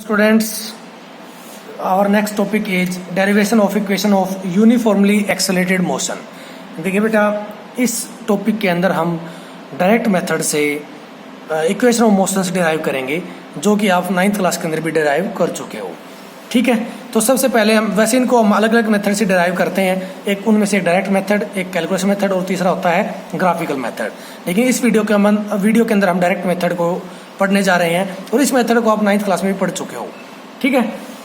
Students, our next topic is derivation of equation of uniformly accelerated motion. देखिए बेटा, इस topic के अंदर हम डायरेक्ट मेथड से इक्वेशन ऑफ मोशन डिराइव करेंगे, जो कि आप 9th क्लास के अंदर भी डिराइव कर चुके हो। ठीक है, तो सबसे पहले हम वैसे इनको हम अलग अलग मेथड से डिराइव करते हैं। एक उनमें से डायरेक्ट मेथड, एक कैलकुलेशन मेथड और तीसरा होता है ग्राफिकल मेथड। लेकिन इस वीडियो के अंदर हम डायरेक्ट मेथड को पढ़ने जा रहे हैं और इस मेथड को आप 9th क्लास में भी पढ़ चुके हो। ठीक है,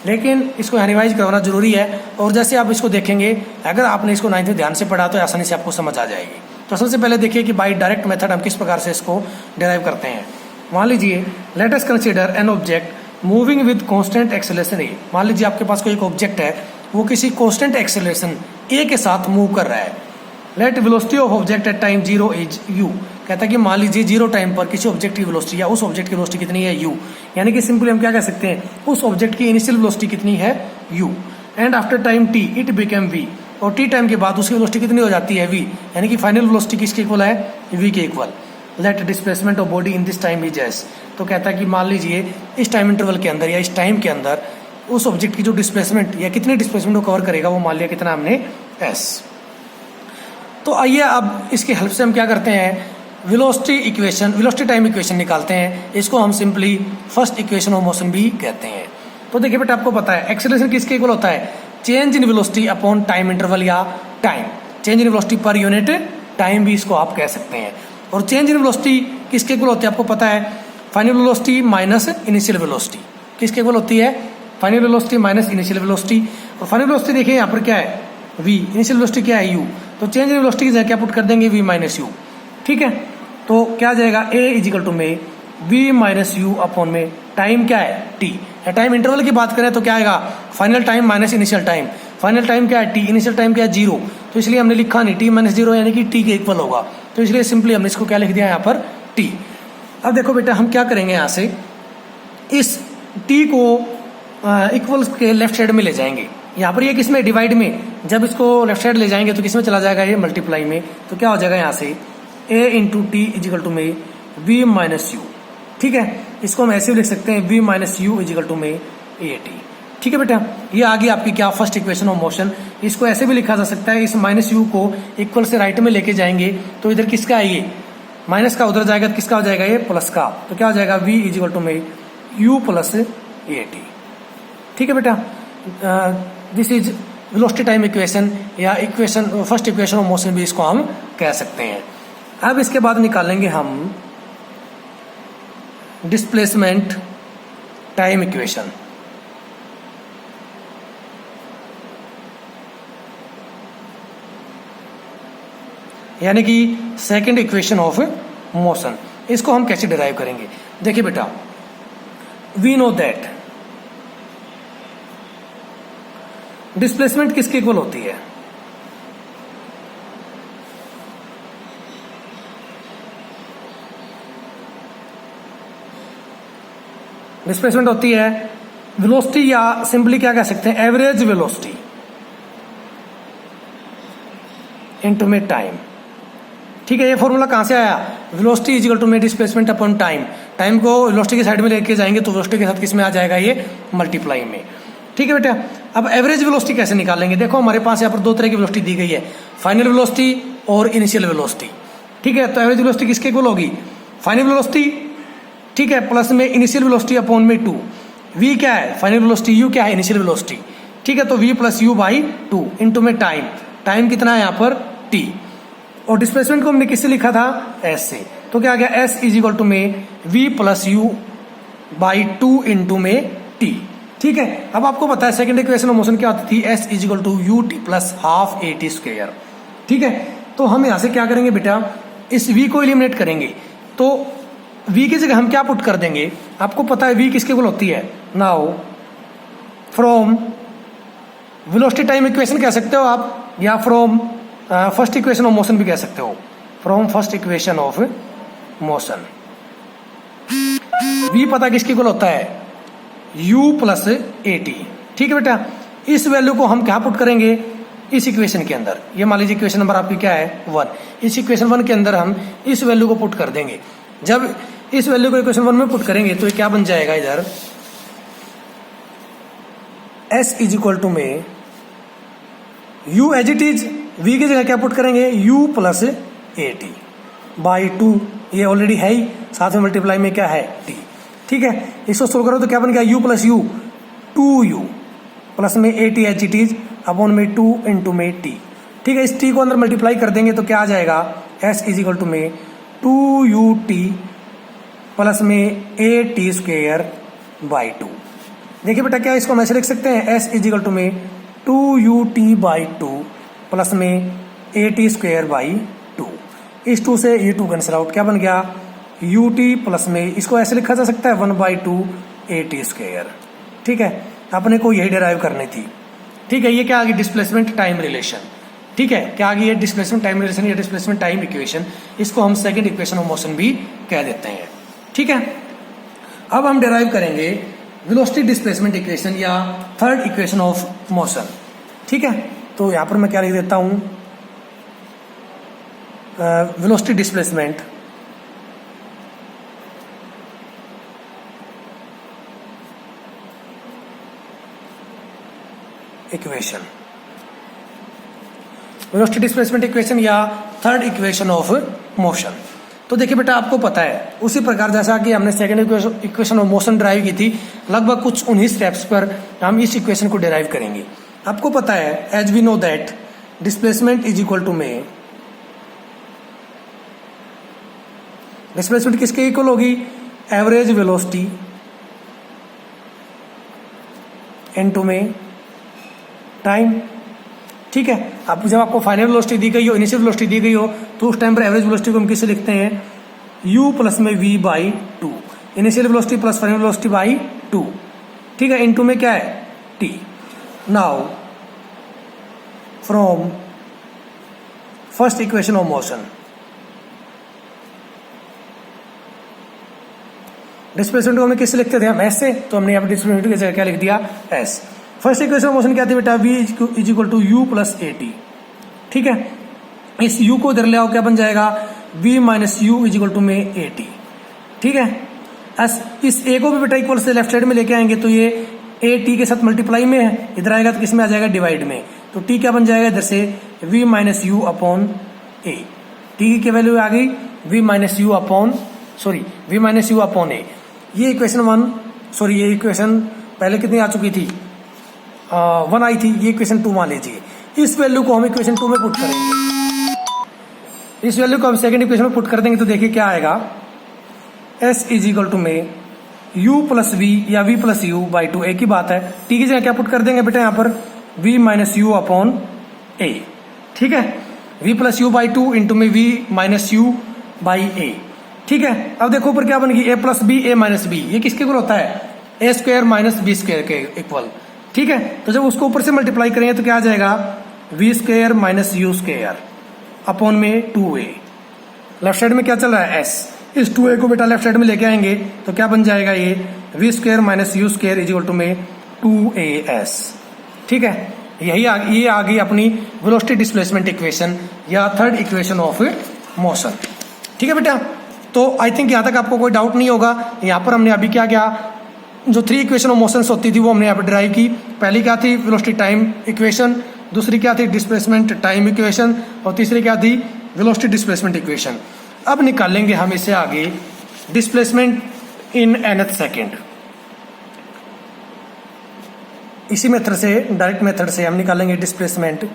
लेकिन इसको यहाँ रिवाइज करवाना जरूरी है। और जैसे आप इसको देखेंगे, अगर आपने इसको 9th में ध्यान से पढ़ा तो आसानी से आपको समझ आ जाएगी। तो सबसे पहले देखिए कि बाई डायरेक्ट मेथड हम किस प्रकार से इसको डिराइव करते हैं। मान लीजिए, let us consider an object moving with constant acceleration a. मान लीजिए आपके पास कोई एक ऑब्जेक्ट है, वो किसी कांस्टेंट एक्सेलरेशन ए के साथ मूव कर रहा है। Let velocity of object at time 0 is u। कहता है कि मान लीजिए 0 टाइम पर किसी ऑब्जेक्ट की वेलोसिटी या उस ऑब्जेक्ट की वेलोसिटी कितनी है, u। यानी कि सिंपली हम क्या कह सकते हैं, उस ऑब्जेक्ट की इनिशियल वेलोसिटी कितनी है, u। And after time t it become v। और t टाइम के बाद उसकी वेलोसिटी कितनी हो जाती है, v। यानी कि फाइनल वेलोसिटी किसके इक्वल है, v के इक्वल। Let displacement of body in this time is s। तो कहता है कि मान लीजिए इस टाइम इंटरवल के अंदर या इस टाइम के अंदर उस ऑब्जेक्ट की जो डिस्प्लेसमेंट या कितने डिस्प्लेसमेंट को कवर करेगा, वो मान लिया कितना हमने, s। तो आइए अब इसकी हेल्प से हम क्या करते हैं, वेलोसिटी टाइम इक्वेशन निकालते हैं। इसको हम simply first equation of motion भी कहते हैं। तो देखिए बेटा, आपको पता है एक्सेलरेशन किसके इक्वल होता है, change in velocity upon time interval या टाइम। चेंज इन वेलोसिटी पर यूनिट टाइम भी इसको आप कह सकते हैं। और चेंज इन वेलोसिटी किसके इक्वल होती है, आपको पता है, final velocity minus initial velocity. किसके इक्वल होती है, final velocity minus initial velocity. और फाइनल वेलोसिटी देखिए यहाँ पर क्या है, v। इनिशियल वेलोसिटी क्या है, u। तो चेंज इन वेलोसिटी की जगह क्या पुट कर देंगे, v माइनस u। ठीक है, तो क्या जाएगा, a इजिकल टू में v माइनस यू अपॉन में टाइम क्या है, t। टाइम इंटरवल की बात करें तो क्या आएगा, final time minus initial time. Final time क्या है, t। इनिशियल टाइम क्या है, 0। तो इसलिए हमने लिखा नहीं, t माइनस 0 यानी कि t के इक्वल होगा। तो इसलिए सिंपली हमने इसको क्या लिख दिया यहाँ पर, t। अब देखो बेटा, हम क्या करेंगे, यहाँ से इस t को इक्वल के लेफ्ट साइड में ले जाएंगे। यहाँ पर ये किसमें, डिवाइड में। जब इसको लेफ्ट साइड ले जाएंगे तो किसमें चला जाएगा, ये मल्टीप्लाई में। तो क्या हो जाएगा यहाँ से, a into t is equal to में v माइनस यू। ठीक है, इसको हम ऐसे भी लिख सकते हैं, v minus u is equal to में a t। ठीक है बेटा, ये आ गई आपकी क्या, फर्स्ट इक्वेशन ऑफ मोशन। इसको ऐसे भी लिखा जा सकता है, इस माइनस यू को इक्वल से राइट में लेके जाएंगे तो इधर किसका है, ये माइनस का उधर जाएगा तो किसका हो जाएगा, ये प्लस का। तो क्या हो जाएगा, v इजिकल टू में u प्लस a t। ठीक है बेटा, this is velocity time equation या equation, first equation of motion भी इसको हम कह सकते हैं। अब इसके बाद निकालेंगे हम डिस्प्लेसमेंट टाइम इक्वेशन। यानी कि सेकंड इक्वेशन ऑफ मोशन। इसको हम कैसे डिराइव करेंगे, देखिए बेटा, वी नो दैट डिस्प्लेसमेंट किसके इक्वल होती है, डिस्प्लेसमेंट होती है वेलोसिटी, या सिंपली क्या कह सकते हैं, एवरेज वेलोसिटी इनटू में टाइम। ठीक है, ये फॉर्मूला कहां से आया, वेलोसिटी इज इक्वल टू में डिस्प्लेसमेंट अपॉन टाइम। टाइम को वेलोसिटी की साइड में लेके जाएंगे तो वेलोसिटी के साथ किस में आ जाएगा, ये मल्टीप्लाई में। ठीक है बेटा, अब एवरेज वेलोसिटी कैसे निकालेंगे, देखो हमारे पास यहाँ पर दो तरह की वेलोसिटी दी गई है, फाइनल वेलोसिटी और इनिशियल वेलोसिटी। ठीक है, तो एवरेज वेलोसिटी किसके इक्वल होगी, फाइनल वेलोसिटी, ठीक है, प्लस में इनिशियल वेलोसिटी अपॉन में 2। v क्या है, फाइनल वेलोसिटी, u क्या है, इनिशियल वेलोसिटी। ठीक है, तो v plus u by 2 into में टाइम। टाइम कितना है यहाँ पर, t। और डिस्प्लेसमेंट को हमने किससे लिखा था, s से। तो क्या आ गया, s इज इक्वल टू में v plus u by 2 into में t। ठीक है, अब आपको पता है सेकंड इक्वेशन ऑफ मोशन क्या होती थी, s is equal to u t plus half a t square. ठीक है, तो हम यहां से क्या करेंगे बेटा, इस v को एलिमिनेट करेंगे। तो v की जगह हम क्या पुट कर देंगे, आपको पता है v किसके इक्वल होती है, now from velocity time equation कह सकते हो आप, या from first equation of motion भी कह सकते हो। From first equation of motion v पता किसके इक्वल होता है, u प्लस ए टी। ठीक है बेटा, इस वैल्यू को हम क्या पुट करेंगे, इस इक्वेशन के अंदर। ये मान लीजिए इक्वेशन नंबर आपकी क्या है, 1। इस इक्वेशन 1 के अंदर हम इस वैल्यू को पुट कर देंगे। जब इस वैल्यू को इक्वेशन 1 में पुट करेंगे तो ये क्या बन जाएगा, इधर एस इज इक्वल टू में u as it is, v की जगह क्या पुट करेंगे, u plus a t by 2, ये ऑलरेडी है ही, साथ में मल्टीप्लाई में क्या है t। ठीक है, इसको सोल्व करो तो क्या बन गया, u plus you 2u plus में a T H it is upon में 2 इंटू में t। ठीक है, इस t को अंदर मल्टीप्लाई कर देंगे तो क्या आ जाएगा, s इज इक्वल टू में 2ut प्लस में ए टी स्क्वेयर बाई 2। देखिए बेटा क्या इसको हम ऐसे लिख सकते हैं, s इज इक्वल टू में 2ut बाई 2 प्लस में ए टी स्क्वेयर बाई 2। इस 2 से ये 2 कैंसिल आउट, क्या बन गया ut प्लस में, इसको ऐसे लिखा जा सकता है 1/2 ए टी स्क्वेयर। ठीक है, अपने को यही डिराइव करनी थी। ठीक है, ये क्या आ गई, डिस्प्लेसमेंट टाइम रिलेशन। ठीक है, क्या आ गई, ये डिस्प्लेसमेंट टाइम रिलेशन या डिस्प्लेसमेंट टाइम इक्वेशन, इसको हम सेकंड इक्वेशन ऑफ मोशन भी कह देते हैं। ठीक है, अब हम डिराइव करेंगे वेलोसिटी डिस्प्लेसमेंट इक्वेशन या थर्ड इक्वेशन ऑफ मोशन। ठीक है, तो यहां पर मैं क्या लिख देता हूं, velocity displacement equation, velocity displacement equation या थर्ड इक्वेशन ऑफ मोशन। तो देखिए बेटा आपको पता है उसी प्रकार जैसा कि हमने second equation of motion drive की थी, लगभग कुछ उन्हीं स्टेप्स पर हम इस इक्वेशन को डिराइव करेंगे। आपको पता है as we know that displacement is equal to में, डिस्प्लेसमेंट किसके इक्वल होगी, एवरेज वेलोसिटी इनटू में टाइम। ठीक है, अब जब आपको फाइनल वेलोसिटी दी गई हो, इनिशियल वेलोसिटी दी गई हो, तो उस टाइम पर एवरेज वेलोसिटी को हम किससे लिखते हैं, u प्लस में v by 2, initial velocity plus final velocity by 2। ठीक है, इनटू में क्या है t। Now from first equation of motion, displacement को हमें किससे लिखते थे हम, s से, तो हमने यहाँ पर डिस्प्लेसमेंट की जगह क्या लिख दिया, s। First equation of motion क्या थी बेटा, v is equal to u plus a t. ठीक है, इस u को इधर ले आओ, क्या बन जाएगा, v minus u is equal to में ए टी। ठीक है, इस a को भी बेटा इक्वल से लेफ्ट साइड में लेके आएंगे तो ये ए टी के साथ मल्टीप्लाई में है, इधर आएगा तो किसमें आ जाएगा, डिवाइड में। तो t क्या बन जाएगा इधर से, v minus u upon a, t की वैल्यू आ गई v minus u upon, sorry v minus u upon a. ये इक्वेशन 1, सॉरी ये इक्वेशन पहले कितनी आ चुकी थी, 1 आई थी, ये इक्वेशन 2 मान लीजिए। इस वैल्यू को हम इक्वेशन 2 में पुट करेंगे, इस वैल्यू को हम सेकंड इक्वेशन में पुट कर देंगे तो देखिए क्या आएगा, s इज इक्वल टू में u प्लस वी या v प्लस यू बाई 2, एक ही बात है। t की जगह क्या पुट कर देंगे बेटा यहाँ पर, v minus u upon a. ठीक है, v plus u by 2 into में v minus u by a. ठीक है, अब देखो ऊपर क्या बनेगी, a plus b, a minus b, ये किसके इक्वल होता है, a square minus b square के इक्वल। ठीक है, तो जब उसको ऊपर से मल्टीप्लाई करेंगे तो क्या आ जाएगा, v square minus u square upon में 2a। लेफ्ट साइड में क्या चल रहा है, s, इस 2a को बेटा लेफ्ट साइड में लेके आएंगे तो क्या बन जाएगा, ये v square minus u square is equal to में 2as। ठीक है, ये आ गई अपनी वेलोसिटी डिस्प्लेसमेंट इक्वेशन या थर्ड इक्वेशन ऑफ मोशन। ठीक है बेटा, तो आई थिंक यहाँ तक आपको कोई डाउट नहीं होगा। यहाँ पर हमने अभी क्या किया, जो 3 इक्वेशन ऑफ मोशंस होती थी वो हमने यहाँ पर ड्राइव की। पहली क्या थी, वेलोसिटी टाइम इक्वेशन, दूसरी क्या थी, डिस्प्लेसमेंट टाइम इक्वेशन, और तीसरी क्या थी, वेलोसिटी डिस्प्लेसमेंट इक्वेशन। अब निकालेंगे हम इसे आगे डिस्प्लेसमेंट इन nth सेकेंड। इसी मेथड से, डायरेक्ट मेथड से हम निकालेंगे डिस्प्लेसमेंट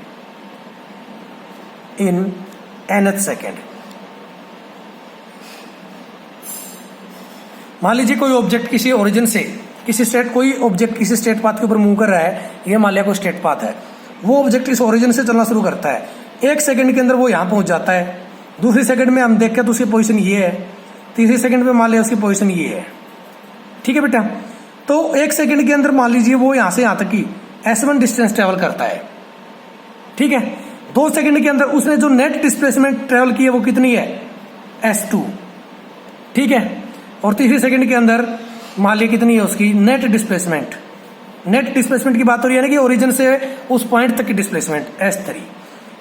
इन nth सेकेंड। मान लीजिए कोई ऑब्जेक्ट किसी ओरिजिन से किसी स्टेट, कोई ऑब्जेक्ट किसी स्टेट पाथ के ऊपर मूव कर रहा है, ये मान लिया कोई स्टेट पाथ है, वो ऑब्जेक्ट इस ओरिजिन से चलना शुरू करता है, 1 सेकंड के अंदर वो यहाँ पहुंच जाता है, दूसरी सेकंड में हम देखें तो उसकी पोजीशन ये है, तीसरी सेकंड में मान लिया उसकी पोजीशन ये है। ठीक है बेटा, तो 1 सेकंड के अंदर मान लीजिए वो यहाँ से यहाँ तक की s1 डिस्टेंस ट्रेवल करता है। ठीक है, 2 सेकंड के अंदर उसने जो नेट डिस्प्लेसमेंट ट्रेवल की है वो कितनी है, s2। ठीक है, और तीसरी सेकंड के अंदर मान लिया कितनी है उसकी नेट डिस्प्लेसमेंट। नेट डिस्प्लेसमेंट की बात हो रही है ना कि ओरिजिन से उस पॉइंट तक की डिस्प्लेसमेंट s3।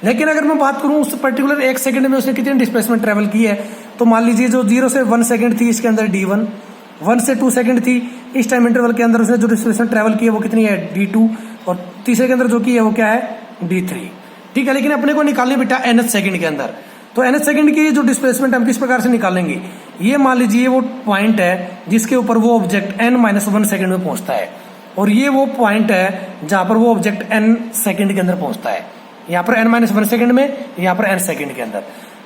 लेकिन अगर मैं बात करूं उस पर्टिकुलर 1 सेकंड में उसने कितनी डिस्प्लेसमेंट ट्रेवल की है, तो मान लीजिए जो 0 से 1 सेकंड थी इसके अंदर d1, 1 से 2 सेकंड थी। इस टाइम इंटरवल के अंदर उसने जो डिस्प्लेसमेंट ट्रेवल की है वो कितनी है d2, और तीसरे के अंदर जो की है वो क्या है d3। ठीक है, लेकिन अपने को निकालनी बेटा nth सेकंड के अंदर। तो nth सेकंड की जो डिस्प्लेसमेंट हम किस प्रकार से निकालेंगे, ये मान लीजिए वो पॉइंट है जिसके ऊपर वो ऑब्जेक्ट n-1 सेकंड में पहुंचता है, और ये वो पॉइंट है जहां पर वो ऑब्जेक्ट n सेकंड के अंदर पहुंचता है। यहाँ पर n-1 सेकंड में, यहाँ पर n सेकंड के अंदर।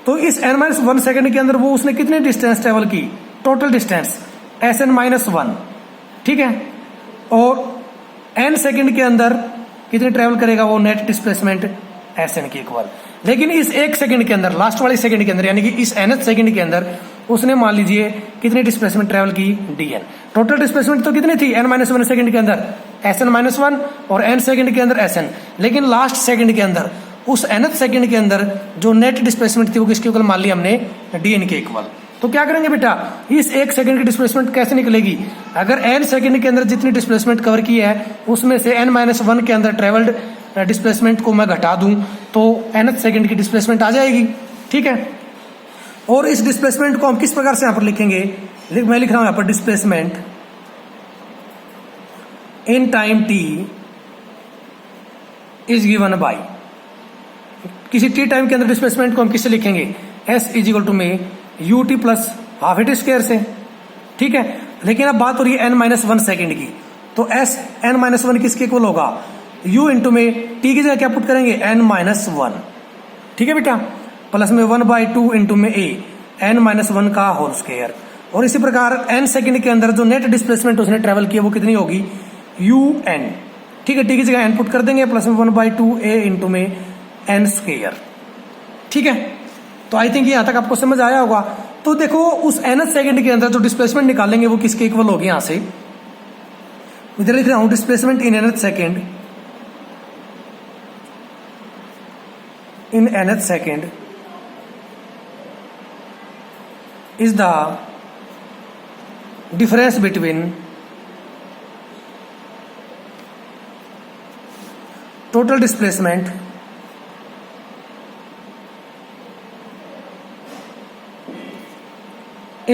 तो इस n-1 सेकंड के अंदर वो उसने कितनी डिस्टेंस ट्रेवल की, टोटल डिस्टेंस Sn-1, ठीक है, और n सेकंड के अंदर कितनी ट्रेवल करेगा वो नेट डिस्प्लेसमेंट Sn के इक्वल। लेकिन इस एक सेकंड के अंदर, लास्ट वाले सेकंड के अंदर, यानी कि इस nth सेकंड के अंदर उसने मान लीजिए कितनी डिस्प्लेसमेंट ट्रेवल की, dn। टोटल डिस्प्लेसमेंट तो कितनी थी n-1 सेकंड के अंदर Sn-1, और n सेकंड के अंदर Sn। लेकिन लास्ट सेकंड के अंदर, उस nth सेकंड के अंदर जो नेट डिस्प्लेसमेंट थी वो किसके इक्वल मान लिया हमने, dn के इक्वल। तो क्या करेंगे बेटा, इस एक सेकंड की डिस्प्लेसमेंट कैसे निकलेगी, अगर n सेकंड के अंदर जितनी डिस्प्लेसमेंट कवर की है उसमें से n-1 के अंदर ट्रेवल्ड डिस्प्लेसमेंट को मैं घटा दूं तो nth सेकंड की डिस्प्लेसमेंट आ जाएगी। ठीक है, और इस डिस्प्लेसमेंट को हम किस प्रकार से यहां पर लिखेंगे, मैं लिख रहा हूं यहां पर displacement in time t is given by, किसी t टाइम के अंदर डिस्प्लेसमेंट को हम किससे लिखेंगे, s इज इक्वल टू में ut plus half it square से। ठीक है, लेकिन अब बात हो रही है n-1 सेकंड की, तो s n-1 किसके इक्वल होगा, u इंटू में t की जगह क्या पुट करेंगे, n-1। ठीक है बेटा, प्लस में 1/2 इंटू में a n-1 का होल स्क्वायर। और इसी प्रकार n सेकंड के अंदर जो नेट डिस्प्लेसमेंट उसने ट्रेवल किया वो कितनी होगी, un। ठीक है, t की जगह n पुट कर देंगे, प्लस में 1/2 a इंटू में n स्क्वायर। ठीक है, तो आई थिंक यहां तक आपको समझ आया होगा। तो देखो उस nth सेकंड के अंदर जो डिस्प्लेसमेंट निकालेंगे वो किसके इक्वल होगी, यहां से इधर लिख रहा हूं displacement in nth second, in nth second is the difference between total displacement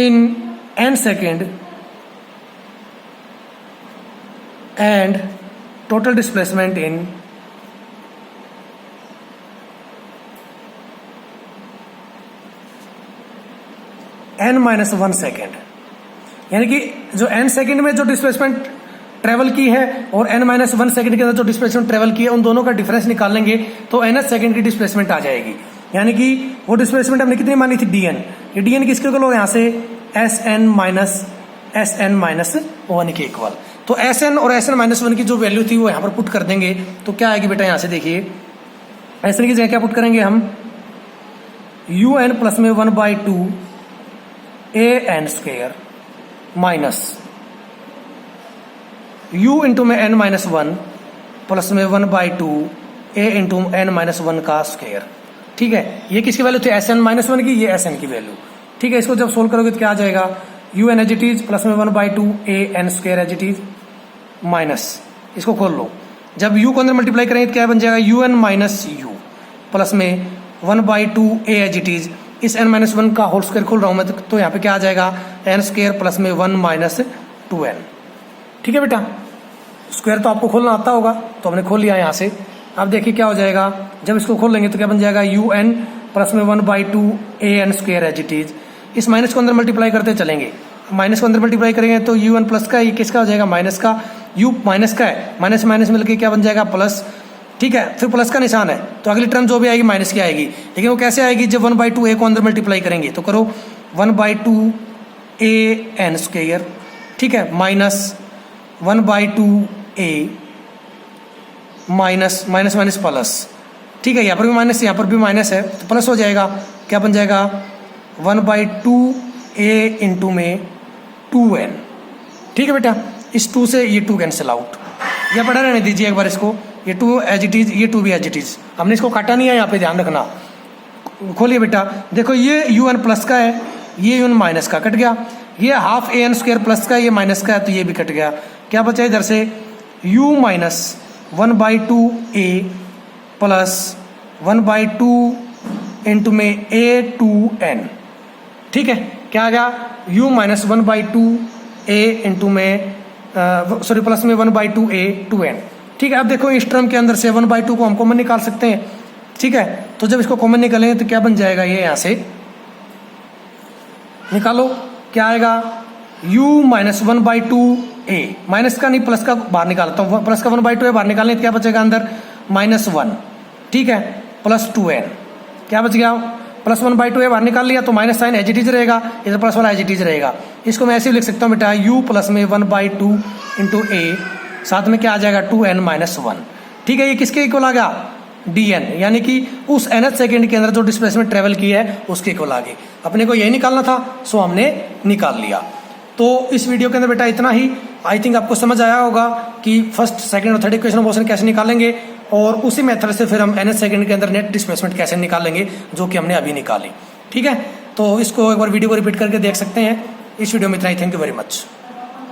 in n second and total displacement in n-1 second. यानी कि जो n सेकेंड में जो डिस्प्लेसमेंट ट्रेवल की है और n-1 सेकेंड के अंदर जो डिस्प्लेसमेंट ट्रेवल की है, उन दोनों का डिफरेंस निकाल लेंगे तो nth सेकेंड की डिस्प्लेसमेंट आ जाएगी। यानी कि वो डिस्प्लेसमेंट हमने कितनी मानी थी, dn। ये dn किसके इक्वल हो, यहाँ से Sn-1 के इक्वल। तो Sn और Sn-1 की जो वैल्यू थी वो यहाँ पर पुट कर देंगे, तो क्या आएगी बेटा, यहाँ से देखिए Sn की जगह क्या पुट करेंगे हम, un प्लस में 1/2 an square minus u into में n-1 प्लस में 1/2 a इंटू n-1 का स्क्वायर। ठीक है, ये किसकी वैल्यू थी, Sn-1 की, ये Sn की वैल्यू। ठीक है, इसको जब सोल्व करोगे तो क्या आ जाएगा, un as it is plus में 1/2 an square as it is minus, इसको खोल लो, जब u को अंदर मल्टीप्लाई करेंगे तो क्या बन जाएगा, un माइनस u प्लस में 1/2 a एज इट इज, इस n-1 का होल स्क्वायर खोल रहा हूं मैं, तो यहाँ पे क्या आ जाएगा, n स्क्वायर प्लस में 1 माइनस 2n। ठीक है बेटा, स्क्वायर तो आपको खोलना आता होगा, तो हमने खोल लिया यहाँ से। अब देखिए क्या हो जाएगा, जब इसको खोल लेंगे तो क्या बन जाएगा, un प्लस में 1/2 an square as it is, इस माइनस को अंदर मल्टीप्लाई करते चलेंगे, माइनस को अंदर मल्टीप्लाई करेंगे तो un प्लस का, ये किसका हो जाएगा, माइनस का, u माइनस का है, माइनस माइनस मिलकर क्या बन जाएगा, प्लस। ठीक है, फिर प्लस का निशान है तो अगली टर्म जो भी आएगी माइनस की आएगी, लेकिन वो कैसे आएगी, जब 1/2 a को अंदर मल्टीप्लाई करेंगे, तो करो 1/2 an स्क्वायर, ठीक है, minus 1/2 a minus minus minus plus. ठीक है, यहाँ पर भी माइनस, यहाँ पर भी माइनस है, तो प्लस हो जाएगा, क्या बन जाएगा, 1/2 a इंटू में 2n। ठीक है बेटा, इस 2 से ये 2 कैंसिल आउट, यह पढ़ा रहने दीजिए एक बार इसको, ये 2 एज इट इज, ये 2 भी एज इट इज, हमने इसको काटा नहीं है, यहाँ पे ध्यान रखना। खोलिए बेटा, देखो ये un प्लस का है, ये un माइनस का कट गया, ये हाफ an स्क्वायर प्लस का, ये माइनस का है, तो ये भी कट गया, क्या बचा इधर से, u minus 1/2 a plus 1/2 into में a2n। ठीक है, क्या आ गया, u माइनस 1/2 ए इंटू में सॉरी प्लस में 1/2a टू n। ठीक है, अब देखो इस टर्म के अंदर से 1/2 को हम कॉमन निकाल सकते हैं। ठीक है, तो जब इसको कॉमन निकालेंगे तो क्या बन जाएगा, ये यहां से निकालो, क्या आएगा u माइनस 1/2a, माइनस का नहीं प्लस का बाहर निकालता हूँ, प्लस का 1/2a बाहर निकालेंगे तो क्या बचेगा अंदर -1। ठीक है, प्लस 2n, क्या बच गया प्लस 1/2a बाहर निकाल लिया तो minus sign as it is रहेगा, इधर प्लस वाला एज इट इज रहेगा। इसको मैं ऐसे भी लिख सकता हूँ बेटा u प्लस में 1/2 इंटू a, साथ में क्या आ जाएगा 2n माइनस 1। ठीक है, ये किसके इक्वल आ गया dn, यानी कि उस nth सेकेंड के अंदर जो डिस्प्लेसमेंट ट्रेवल की है उसके इक्वल आ गई। अपने को यही निकालना था, सो हमने निकाल लिया। तो इस वीडियो के अंदर बेटा इतना ही। आई थिंक आपको समझ आया होगा कि फर्स्ट सेकंड और थर्ड इक्वेशन ऑफ मोशन कैसे निकालेंगे, और उसी मेथड से फिर हम nth सेकंड के अंदर नेट डिस्प्लेसमेंट कैसे निकालेंगे जो कि हमने अभी निकाली। ठीक है, तो इसको एक बार वीडियो को रिपीट करके देख सकते हैं। इस वीडियो में इतना ही। Thank you very much.